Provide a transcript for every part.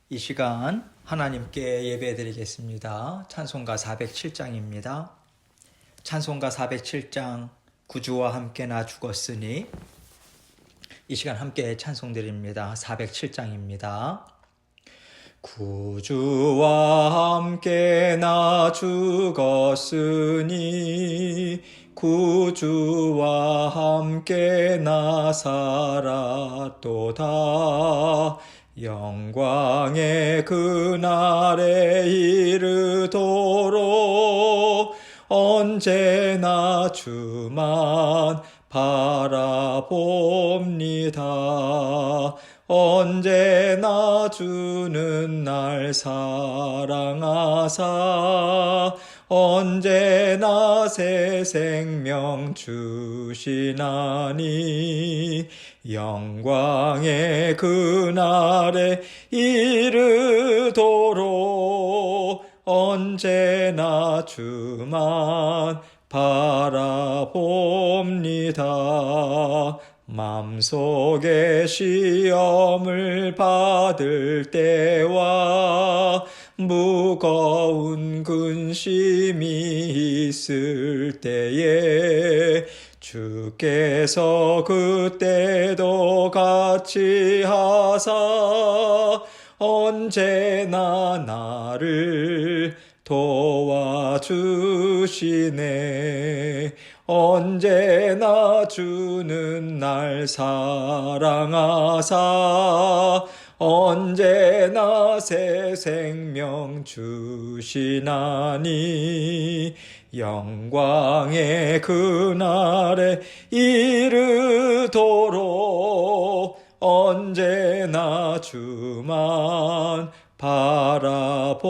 이 시간 하나님께 예배드리겠습니다. 찬송가 407장입니다. 찬송가 407장 구주와 함께 나 죽었으니 이 시간 함께 찬송드립니다. 407장입니다. 구주와 함께 나 죽었으니 구주와 함께 나 살았도다. 영광의 그날에 이르도록 언제나 주만 바라봅니다. 언제나 주는 날 사랑하사 언제나 새 생명 주시나니 영광의 그날에 이르도록 언제나 주만 바라봅니다. 맘속에 시험을 받을 때와 무거운 근심이 있을 때에 주께서 그때도 같이 하사 언제나 나를 도와주시네. 언제나 주는 날 사랑하사 언제나 새 생명 주시나니 영광의 그날에 이르도록 언제나 주만 바라봅니다.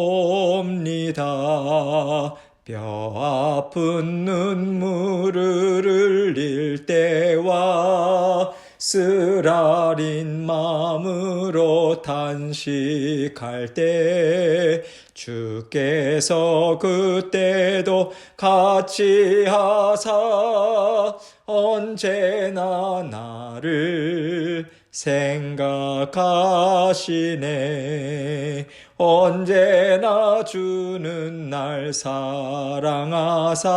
뼈 아픈 눈물을 흘릴 때와 쓰라린 마음으로 탄식할 때 주께서 그때도 같이 하사 언제나 나를 생각하시네. 언제나 주는 날 사랑하사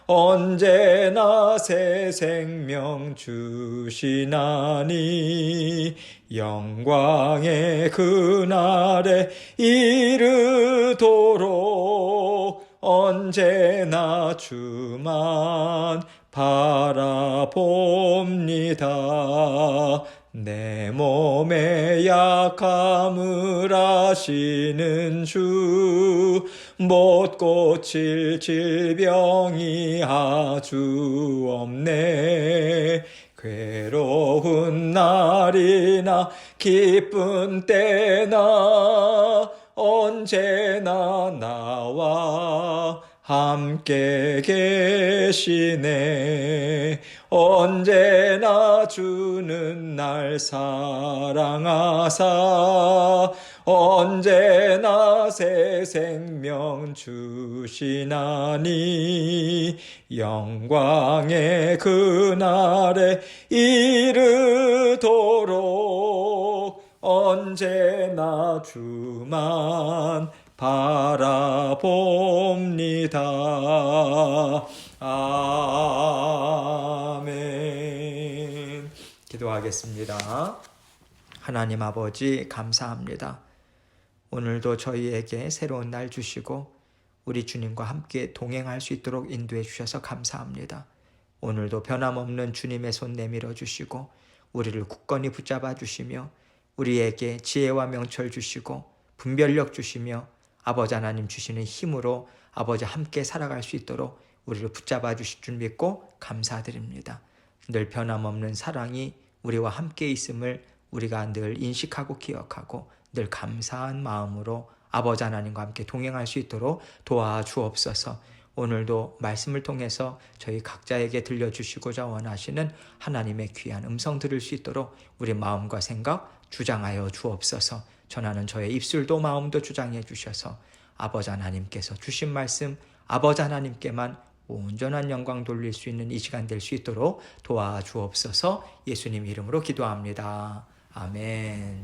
언제나 새 생명 주시나니 영광의 그날에 이르도록 언제나 주만 바라봅니다. 내 몸의 약함을 아시는 주 못 고칠 질병이 아주 없네. 괴로운 날이나 기쁜 때나 언제나 나와 함께 계시네. 언제나 주는 날 사랑하사 언제나 새 생명 주시나니 영광의 그날에 이르도록 언제나 주만 바라봅니다. 아멘. 기도하겠습니다. 하나님 아버지 감사합니다. 오늘도 저희에게 새로운 날 주시고 우리 주님과 함께 동행할 수 있도록 인도해 주셔서 감사합니다. 오늘도 변함없는 주님의 손 내밀어 주시고 우리를 굳건히 붙잡아 주시며 우리에게 지혜와 명철 주시고 분별력 주시며 아버지 하나님 주시는 힘으로 아버지 함께 살아갈 수 있도록 우리를 붙잡아 주실 줄 믿고 감사드립니다. 늘 변함없는 사랑이 우리와 함께 있음을 우리가 늘 인식하고 기억하고 늘 감사한 마음으로 아버지 하나님과 함께 동행할 수 있도록 도와주옵소서. 오늘도 말씀을 통해서 저희 각자에게 들려주시고자 원하시는 하나님의 귀한 음성 들을 수 있도록 우리 마음과 생각 주장하여 주옵소서. 전하는 저의 입술도 마음도 주장해 주셔서 아버지 하나님께서 주신 말씀 아버지 하나님께만 온전한 영광 돌릴 수 있는 이 시간 될 수 있도록 도와주옵소서. 예수님 이름으로 기도합니다. 아멘.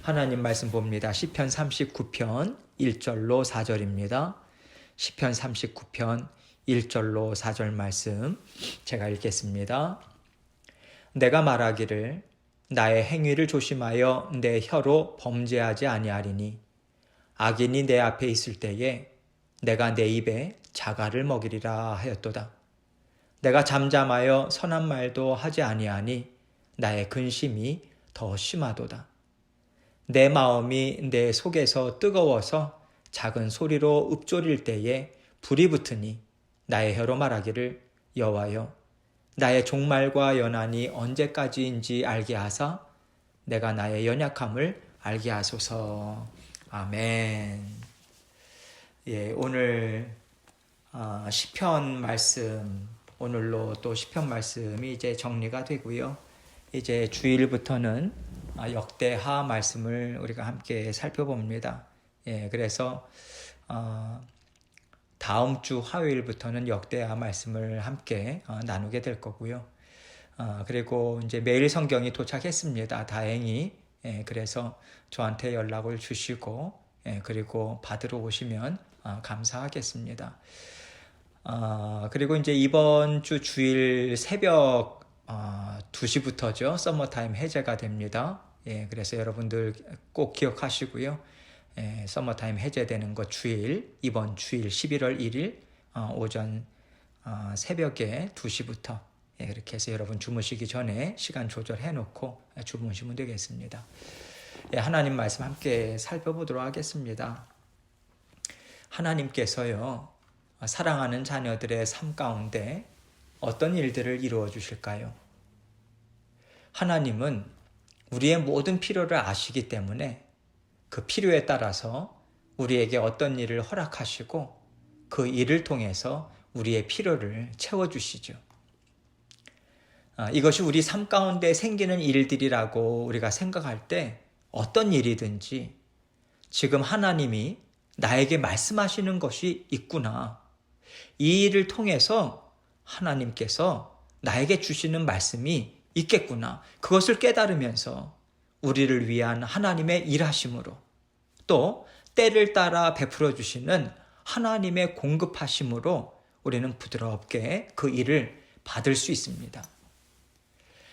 하나님 말씀 봅니다. 시편 39편 1절로 4절입니다. 시편 39편 1절로 4절 말씀 제가 읽겠습니다. 내가 말하기를 나의 행위를 조심하여 내 혀로 범죄하지 아니하리니 악인이 내 앞에 있을 때에 내가 내 입에 자갈을 먹이리라 하였도다. 내가 잠잠하여 선한 말도 하지 아니하니 나의 근심이 더 심하도다. 내 마음이 내 속에서 뜨거워서 작은 소리로 읊조릴 때에 불이 붙으니 나의 혀로 말하기를 여호와여 나의 종말과 연한이 언제까지인지 알게 하사 내가 나의 연약함을 알게 하소서. 아멘. 예, 오늘 시편 말씀, 오늘로 또 시편 말씀이 이제 정리가 되고요. 이제 주일부터는 역대하 말씀을 우리가 함께 살펴봅니다. 예, 그래서 다음 주 화요일부터는 역대하 말씀을 함께 나누게 될 거고요. 그리고 이제 매일 성경이 도착했습니다. 다행히. 예, 그래서 저한테 연락을 주시고, 예, 그리고 받으러 오시면 감사하겠습니다. 그리고 이제 이번 주 주일 새벽 2시부터죠. 서머타임 해제가 됩니다. 예, 그래서 여러분들 꼭 기억하시고요. 예, 서머타임 해제되는 거 주일, 이번 주일 11월 1일 오전 새벽에 2시부터 예, 그렇게 해서 여러분 주무시기 전에 시간 조절해 놓고 주무시면 되겠습니다. 예, 하나님 말씀 함께 살펴보도록 하겠습니다. 하나님께서요, 사랑하는 자녀들의 삶 가운데 어떤 일들을 이루어 주실까요? 하나님은 우리의 모든 필요를 아시기 때문에 그 필요에 따라서 우리에게 어떤 일을 허락하시고 그 일을 통해서 우리의 필요를 채워주시죠. 이것이 우리 삶 가운데 생기는 일들이라고 우리가 생각할 때 어떤 일이든지 지금 하나님이 나에게 말씀하시는 것이 있구나. 이 일을 통해서 하나님께서 나에게 주시는 말씀이 있겠구나. 그것을 깨달으면서 우리를 위한 하나님의 일하심으로 또 때를 따라 베풀어 주시는 하나님의 공급하심으로 우리는 부드럽게 그 일을 받을 수 있습니다.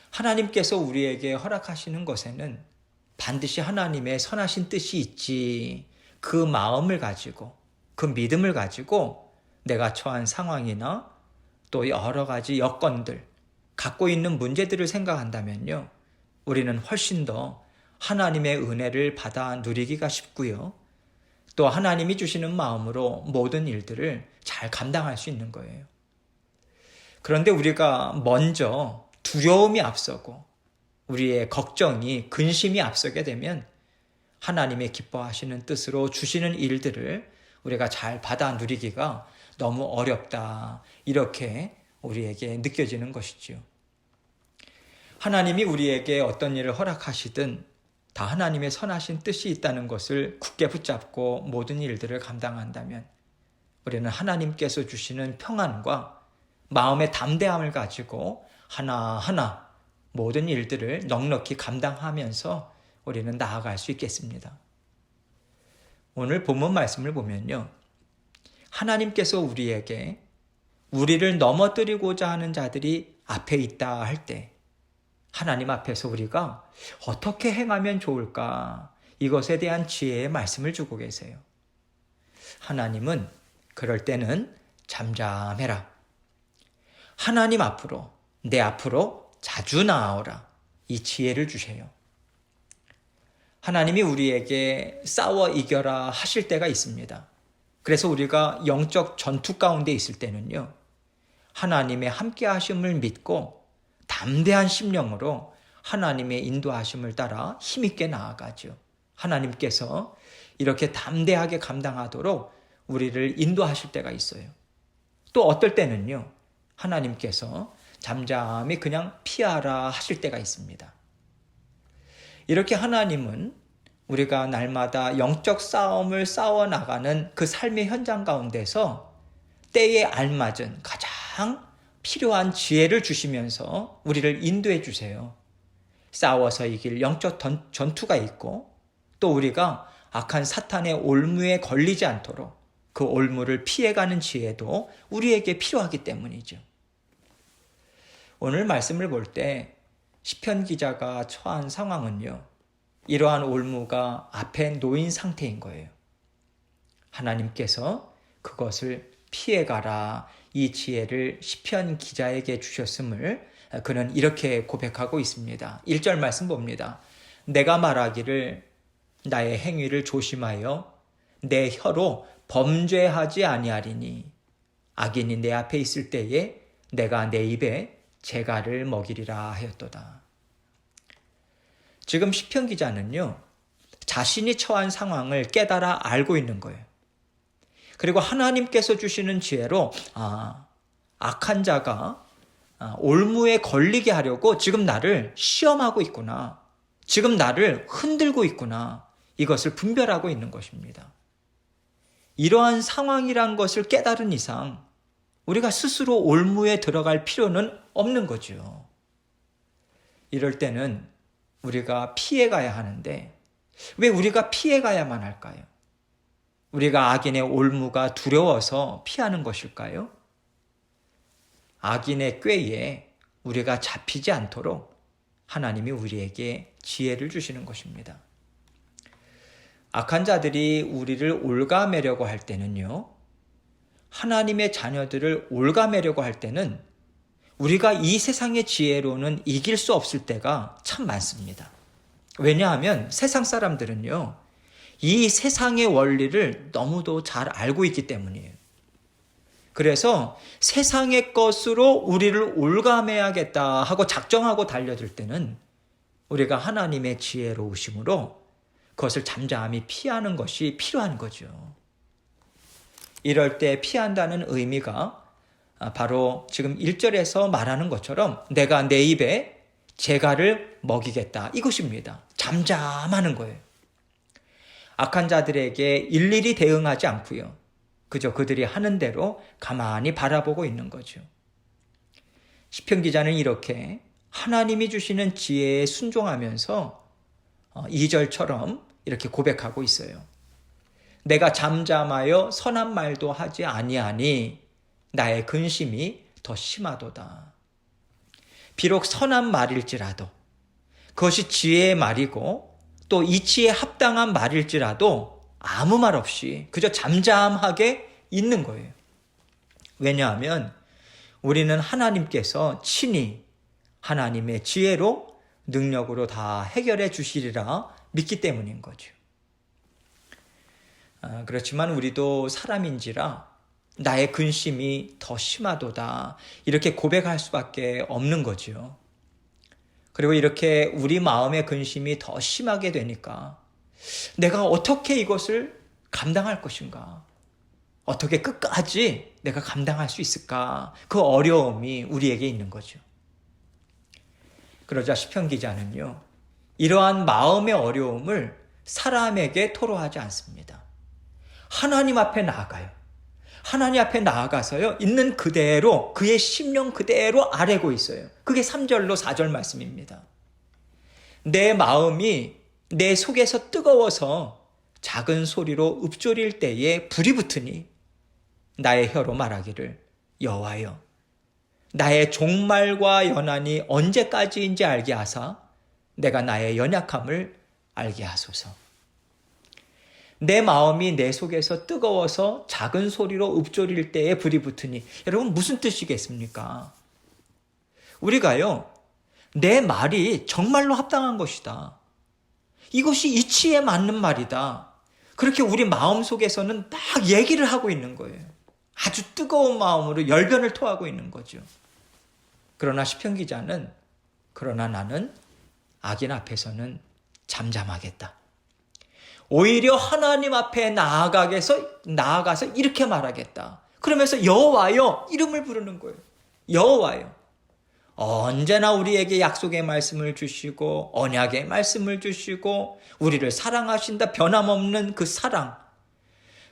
하나님께서 우리에게 허락하시는 것에는 반드시 하나님의 선하신 뜻이 있지. 그 마음을 가지고 그 믿음을 가지고 내가 처한 상황이나 또 여러 가지 여건들 갖고 있는 문제들을 생각한다면요. 우리는 훨씬 더 하나님의 은혜를 받아 누리기가 쉽고요. 또 하나님이 주시는 마음으로 모든 일들을 잘 감당할 수 있는 거예요. 그런데 우리가 먼저 두려움이 앞서고 우리의 걱정이 근심이 앞서게 되면 하나님의 기뻐하시는 뜻으로 주시는 일들을 우리가 잘 받아 누리기가 너무 어렵다. 이렇게 우리에게 느껴지는 것이지요. 하나님이 우리에게 어떤 일을 허락하시든 다 하나님의 선하신 뜻이 있다는 것을 굳게 붙잡고 모든 일들을 감당한다면 우리는 하나님께서 주시는 평안과 마음의 담대함을 가지고 하나하나 모든 일들을 넉넉히 감당하면서 우리는 나아갈 수 있겠습니다. 오늘 본문 말씀을 보면요. 하나님께서 우리에게 우리를 넘어뜨리고자 하는 자들이 앞에 있다 할 때 하나님 앞에서 우리가 어떻게 행하면 좋을까? 이것에 대한 지혜의 말씀을 주고 계세요. 하나님은 그럴 때는 잠잠해라. 하나님 앞으로, 내 앞으로 자주 나아오라. 이 지혜를 주세요. 하나님이 우리에게 싸워 이겨라 하실 때가 있습니다. 그래서 우리가 영적 전투 가운데 있을 때는요. 하나님의 함께 하심을 믿고 담대한 심령으로 하나님의 인도하심을 따라 힘있게 나아가죠. 하나님께서 이렇게 담대하게 감당하도록 우리를 인도하실 때가 있어요. 또 어떨 때는요. 하나님께서 잠잠히 그냥 피하라 하실 때가 있습니다. 이렇게 하나님은 우리가 날마다 영적 싸움을 싸워나가는 그 삶의 현장 가운데서 때에 알맞은 가장 필요한 지혜를 주시면서 우리를 인도해 주세요. 싸워서 이길 영적 전투가 있고 또 우리가 악한 사탄의 올무에 걸리지 않도록 그 올무를 피해가는 지혜도 우리에게 필요하기 때문이죠. 오늘 말씀을 볼 때 시편 기자가 처한 상황은요, 이러한 올무가 앞에 놓인 상태인 거예요. 하나님께서 그것을 피해가라, 이 지혜를 시편 기자에게 주셨음을 그는 이렇게 고백하고 있습니다. 1절 말씀 봅니다. 내가 말하기를 나의 행위를 조심하여 내 혀로 범죄하지 아니하리니 악인이 내 앞에 있을 때에 내가 내 입에 재갈을 먹이리라 하였도다. 지금 시편 기자는요, 자신이 처한 상황을 깨달아 알고 있는 거예요. 그리고 하나님께서 주시는 지혜로 악한 자가 올무에 걸리게 하려고 지금 나를 시험하고 있구나. 지금 나를 흔들고 있구나. 이것을 분별하고 있는 것입니다. 이러한 상황이란 것을 깨달은 이상 우리가 스스로 올무에 들어갈 필요는 없는 거죠. 이럴 때는 우리가 피해가야 하는데 왜 우리가 피해가야만 할까요? 우리가 악인의 올무가 두려워서 피하는 것일까요? 악인의 꾀에 우리가 잡히지 않도록 하나님이 우리에게 지혜를 주시는 것입니다. 악한 자들이 우리를 올가매려고 할 때는요, 하나님의 자녀들을 올가매려고 할 때는 우리가 이 세상의 지혜로는 이길 수 없을 때가 참 많습니다. 왜냐하면 세상 사람들은요, 이 세상의 원리를 너무도 잘 알고 있기 때문이에요. 그래서 세상의 것으로 우리를 올가매야겠다 하고 작정하고 달려들 때는 우리가 하나님의 지혜로우심으로 그것을 잠잠히 피하는 것이 필요한 거죠. 이럴 때 피한다는 의미가 바로 지금 1절에서 말하는 것처럼 내가 내 입에 재갈을 먹이겠다, 이것입니다. 잠잠하는 거예요. 악한 자들에게 일일이 대응하지 않고요, 그저 그들이 하는 대로 가만히 바라보고 있는 거죠. 시편 기자는 이렇게 하나님이 주시는 지혜에 순종하면서 2절처럼 이렇게 고백하고 있어요. 내가 잠잠하여 선한 말도 하지 아니하니 나의 근심이 더 심하도다. 비록 선한 말일지라도 그것이 지혜의 말이고 또 이치에 합당한 말일지라도 아무 말 없이 그저 잠잠하게 있는 거예요. 왜냐하면 우리는 하나님께서 친히 하나님의 지혜로 능력으로 다 해결해 주시리라 믿기 때문인 거죠. 그렇지만 우리도 사람인지라 나의 근심이 더 심하도다, 이렇게 고백할 수밖에 없는 거죠. 그리고 이렇게 우리 마음의 근심이 더 심하게 되니까 내가 어떻게 이것을 감당할 것인가? 어떻게 끝까지 내가 감당할 수 있을까? 그 어려움이 우리에게 있는 거죠. 그러자 시편 기자는요, 이러한 마음의 어려움을 사람에게 토로하지 않습니다. 하나님 앞에 나아가요. 하나님 앞에 나아가서요, 있는 그대로 그의 심령 그대로 아뢰고 있어요. 그게 3절로 4절 말씀입니다. 내 마음이 내 속에서 뜨거워서 작은 소리로 읊조릴 때에 불이 붙으니 나의 혀로 말하기를 여호와여, 나의 종말과 연한이 언제까지인지 알게 하사 내가 나의 연약함을 알게 하소서. 내 마음이 내 속에서 뜨거워서 작은 소리로 읊조릴 때에 불이 붙으니, 여러분 무슨 뜻이겠습니까? 우리가요, 내 말이 정말로 합당한 것이다, 이것이 이치에 맞는 말이다, 그렇게 우리 마음속에서는 막 얘기를 하고 있는 거예요. 아주 뜨거운 마음으로 열변을 토하고 있는 거죠. 그러나 시편 기자는 그러나 나는 악인 앞에서는 잠잠하겠다. 오히려 하나님 앞에 나아가서 이렇게 말하겠다. 그러면서 여호와여 이름을 부르는 거예요. 여호와여. 언제나 우리에게 약속의 말씀을 주시고 언약의 말씀을 주시고 우리를 사랑하신다. 변함없는 그 사랑,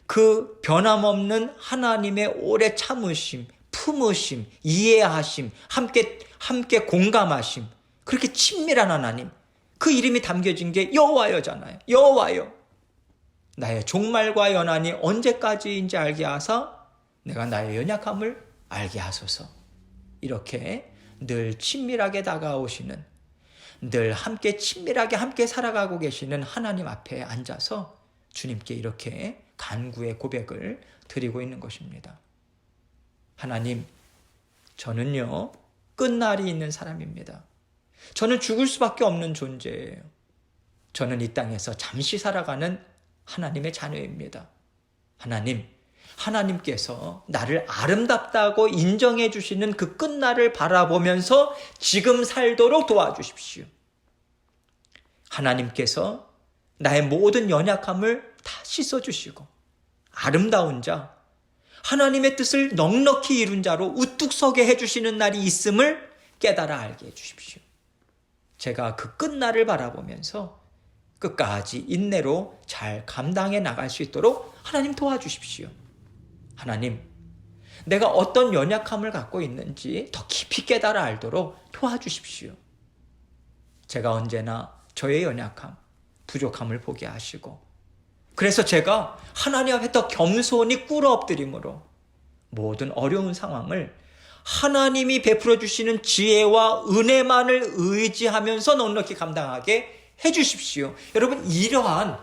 그 변함없는 하나님의 오래 참으심, 품으심, 이해하심, 함께 공감하심, 그렇게 친밀한 하나님, 그 이름이 담겨진 게 여호와여잖아요. 여호와여, 나의 종말과 연한이 언제까지인지 알게 하사 내가 나의 연약함을 알게 하소서. 이렇게 늘 친밀하게 다가오시는, 늘 함께 친밀하게 함께 살아가고 계시는 하나님 앞에 앉아서 주님께 이렇게 간구의 고백을 드리고 있는 것입니다. 하나님, 저는요, 끝날이 있는 사람입니다. 저는 죽을 수밖에 없는 존재예요. 저는 이 땅에서 잠시 살아가는 하나님의 자녀입니다. 하나님, 하나님께서 나를 아름답다고 인정해 주시는 그 끝날을 바라보면서 지금 살도록 도와주십시오. 하나님께서 나의 모든 연약함을 다 씻어주시고 아름다운 자, 하나님의 뜻을 넉넉히 이룬 자로 우뚝 서게 해주시는 날이 있음을 깨달아 알게 해주십시오. 제가 그 끝날을 바라보면서 끝까지 인내로 잘 감당해 나갈 수 있도록 하나님 도와주십시오. 하나님, 내가 어떤 연약함을 갖고 있는지 더 깊이 깨달아 알도록 도와주십시오. 제가 언제나 저의 연약함, 부족함을 보게 하시고, 그래서 제가 하나님 앞에 더 겸손히 꿇어 엎드림으로 모든 어려운 상황을 하나님이 베풀어 주시는 지혜와 은혜만을 의지하면서 넉넉히 감당하게 해주십시오. 여러분, 이러한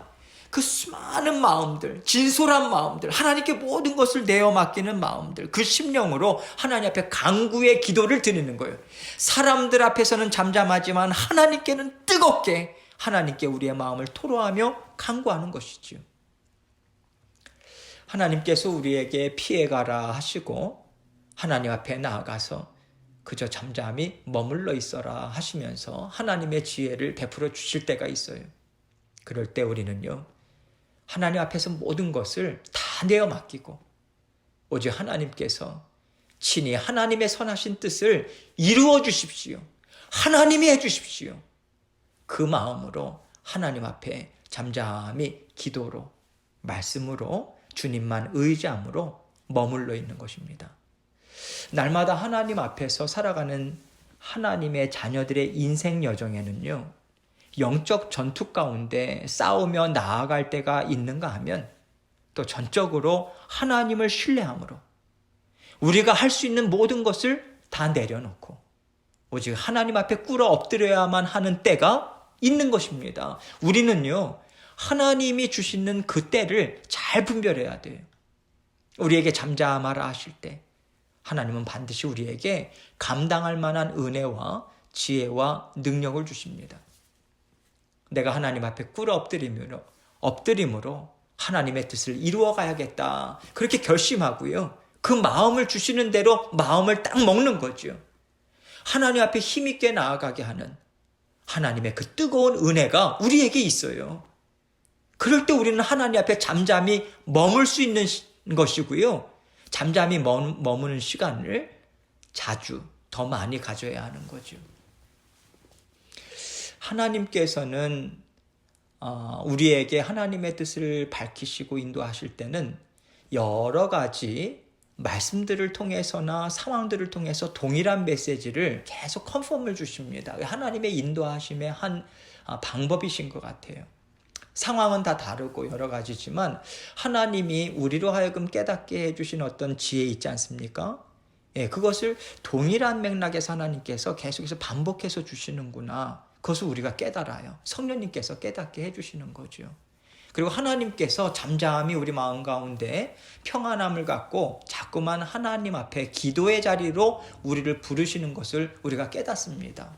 그 수많은 마음들, 진솔한 마음들, 하나님께 모든 것을 내어 맡기는 마음들, 그 심령으로 하나님 앞에 간구의 기도를 드리는 거예요. 사람들 앞에서는 잠잠하지만 하나님께는 뜨겁게 하나님께 우리의 마음을 토로하며 간구하는 것이지요. 하나님께서 우리에게 피해가라 하시고 하나님 앞에 나아가서 그저 잠잠히 머물러 있어라 하시면서 하나님의 지혜를 베풀어 주실 때가 있어요. 그럴 때 우리는요, 하나님 앞에서 모든 것을 다 내어 맡기고 오직 하나님께서 친히 하나님의 선하신 뜻을 이루어 주십시오. 하나님이 해 주십시오. 그 마음으로 하나님 앞에 잠잠히 기도로, 말씀으로, 주님만 의지함으로 머물러 있는 것입니다. 날마다 하나님 앞에서 살아가는 하나님의 자녀들의 인생 여정에는요, 영적 전투 가운데 싸우며 나아갈 때가 있는가 하면 또 전적으로 하나님을 신뢰함으로 우리가 할 수 있는 모든 것을 다 내려놓고 오직 하나님 앞에 꿇어 엎드려야만 하는 때가 있는 것입니다. 우리는요, 하나님이 주시는 그 때를 잘 분별해야 돼요. 우리에게 잠잠하라 하실 때 하나님은 반드시 우리에게 감당할 만한 은혜와 지혜와 능력을 주십니다. 내가 하나님 앞에 꿇어 엎드림으로 하나님의 뜻을 이루어 가야겠다, 그렇게 결심하고요, 그 마음을 주시는 대로 마음을 딱 먹는 거죠. 하나님 앞에 힘있게 나아가게 하는 하나님의 그 뜨거운 은혜가 우리에게 있어요. 그럴 때 우리는 하나님 앞에 잠잠히 머물 수 있는 것이고요, 잠잠히 머무는 시간을 자주 더 많이 가져야 하는 거죠. 하나님께서는 우리에게 하나님의 뜻을 밝히시고 인도하실 때는 여러 가지 말씀들을 통해서나 상황들을 통해서 동일한 메시지를 계속 컨펌을 주십니다. 하나님의 인도하심의 한 방법이신 것 같아요. 상황은 다 다르고 여러 가지지만 하나님이 우리로 하여금 깨닫게 해주신 어떤 지혜 있지 않습니까? 예, 그것을 동일한 맥락에서 하나님께서 계속해서 반복해서 주시는구나, 그것을 우리가 깨달아요. 성령님께서 깨닫게 해주시는 거죠. 그리고 하나님께서 잠잠히 우리 마음 가운데 평안함을 갖고 자꾸만 하나님 앞에 기도의 자리로 우리를 부르시는 것을 우리가 깨닫습니다.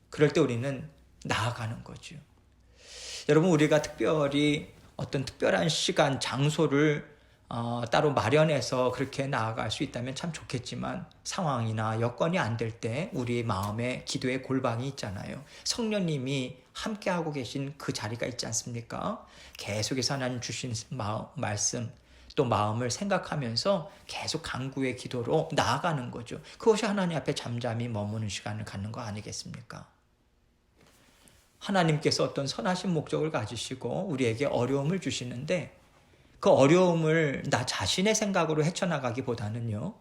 그럴 때 우리는 나아가는 거죠. 여러분, 우리가 특별히 어떤 특별한 시간, 장소를 따로 마련해서 그렇게 나아갈 수 있다면 참 좋겠지만 상황이나 여건이 안 될 때 우리 마음에 기도의 골방이 있잖아요. 성령님이 함께하고 계신 그 자리가 있지 않습니까? 계속해서 하나님 주신 말씀, 또 마음을 생각하면서 계속 간구의 기도로 나아가는 거죠. 그것이 하나님 앞에 잠잠히 머무는 시간을 갖는 거 아니겠습니까? 하나님께서 어떤 선하신 목적을 가지시고 우리에게 어려움을 주시는데 그 어려움을 나 자신의 생각으로 헤쳐나가기보다는요,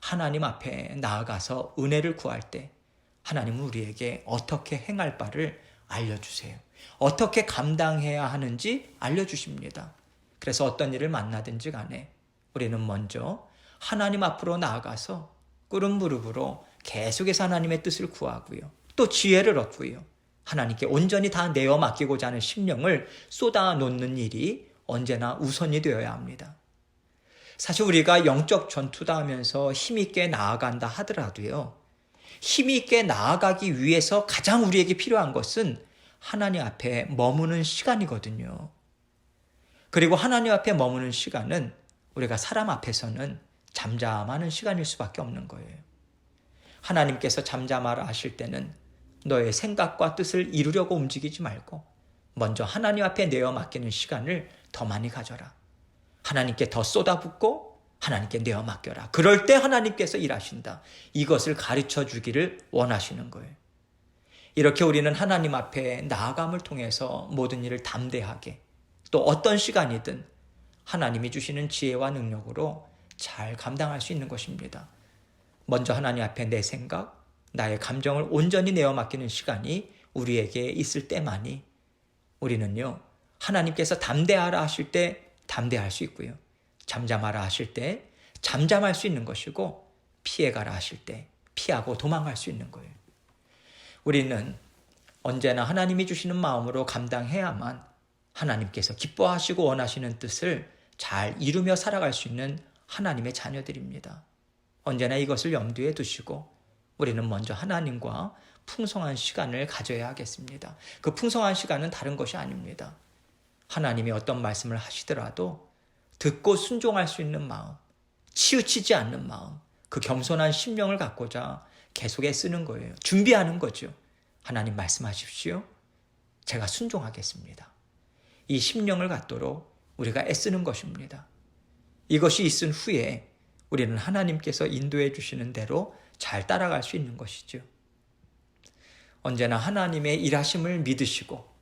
하나님 앞에 나아가서 은혜를 구할 때 하나님은 우리에게 어떻게 행할 바를 알려주세요. 어떻게 감당해야 하는지 알려주십니다. 그래서 어떤 일을 만나든지 간에 우리는 먼저 하나님 앞으로 나아가서 꿇은 무릎으로 계속해서 하나님의 뜻을 구하고요. 또 지혜를 얻고요. 하나님께 온전히 다 내어 맡기고자 하는 심령을 쏟아 놓는 일이 언제나 우선이 되어야 합니다. 사실 우리가 영적 전투다 하면서 힘있게 나아간다 하더라도요. 힘있게 나아가기 위해서 가장 우리에게 필요한 것은 하나님 앞에 머무는 시간이거든요. 그리고 하나님 앞에 머무는 시간은 우리가 사람 앞에서는 잠잠하는 시간일 수밖에 없는 거예요. 하나님께서 잠잠하라 하실 때는 너의 생각과 뜻을 이루려고 움직이지 말고 먼저 하나님 앞에 내어 맡기는 시간을 더 많이 가져라. 하나님께 더 쏟아붓고 하나님께 내어 맡겨라. 그럴 때 하나님께서 일하신다. 이것을 가르쳐 주기를 원하시는 거예요. 이렇게 우리는 하나님 앞에 나아감을 통해서 모든 일을 담대하게 또 어떤 시간이든 하나님이 주시는 지혜와 능력으로 잘 감당할 수 있는 것입니다. 먼저 하나님 앞에 내 생각, 나의 감정을 온전히 내어 맡기는 시간이 우리에게 있을 때만이 우리는요, 하나님께서 담대하라 하실 때 담대할 수 있고요. 잠잠하라 하실 때 잠잠할 수 있는 것이고 피해가라 하실 때 피하고 도망갈 수 있는 거예요. 우리는 언제나 하나님이 주시는 마음으로 감당해야만 하나님께서 기뻐하시고 원하시는 뜻을 잘 이루며 살아갈 수 있는 하나님의 자녀들입니다. 언제나 이것을 염두에 두시고 우리는 먼저 하나님과 풍성한 시간을 가져야 하겠습니다. 그 풍성한 시간은 다른 것이 아닙니다. 하나님이 어떤 말씀을 하시더라도 듣고 순종할 수 있는 마음, 치우치지 않는 마음, 그 겸손한 심령을 갖고자 계속 애쓰는 거예요. 준비하는 거죠. 하나님 말씀하십시오. 제가 순종하겠습니다. 이 심령을 갖도록 우리가 애쓰는 것입니다. 이것이 있은 후에 우리는 하나님께서 인도해 주시는 대로 잘 따라갈 수 있는 것이죠. 언제나 하나님의 일하심을 믿으시고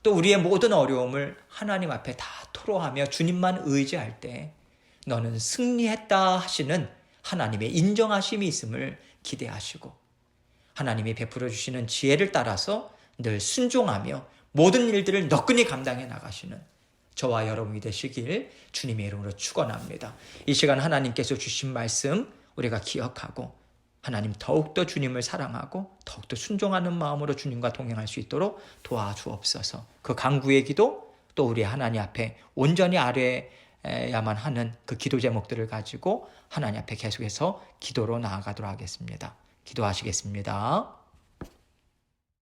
또 우리의 모든 어려움을 하나님 앞에 다 토로하며 주님만 의지할 때 너는 승리했다 하시는 하나님의 인정하심이 있음을 기대하시고 하나님이 베풀어 주시는 지혜를 따라서 늘 순종하며 모든 일들을 너끈히 감당해 나가시는 저와 여러분이 되시길 주님의 이름으로 축원합니다. 이 시간 하나님께서 주신 말씀 우리가 기억하고 하나님 더욱더 주님을 사랑하고 더욱더 순종하는 마음으로 주님과 동행할 수 있도록 도와주옵소서. 그 간구의 기도 또 우리 하나님 앞에 온전히 아뢰야만 하는 그 기도 제목들을 가지고 하나님 앞에 계속해서 기도로 나아가도록 하겠습니다. 기도하시겠습니다.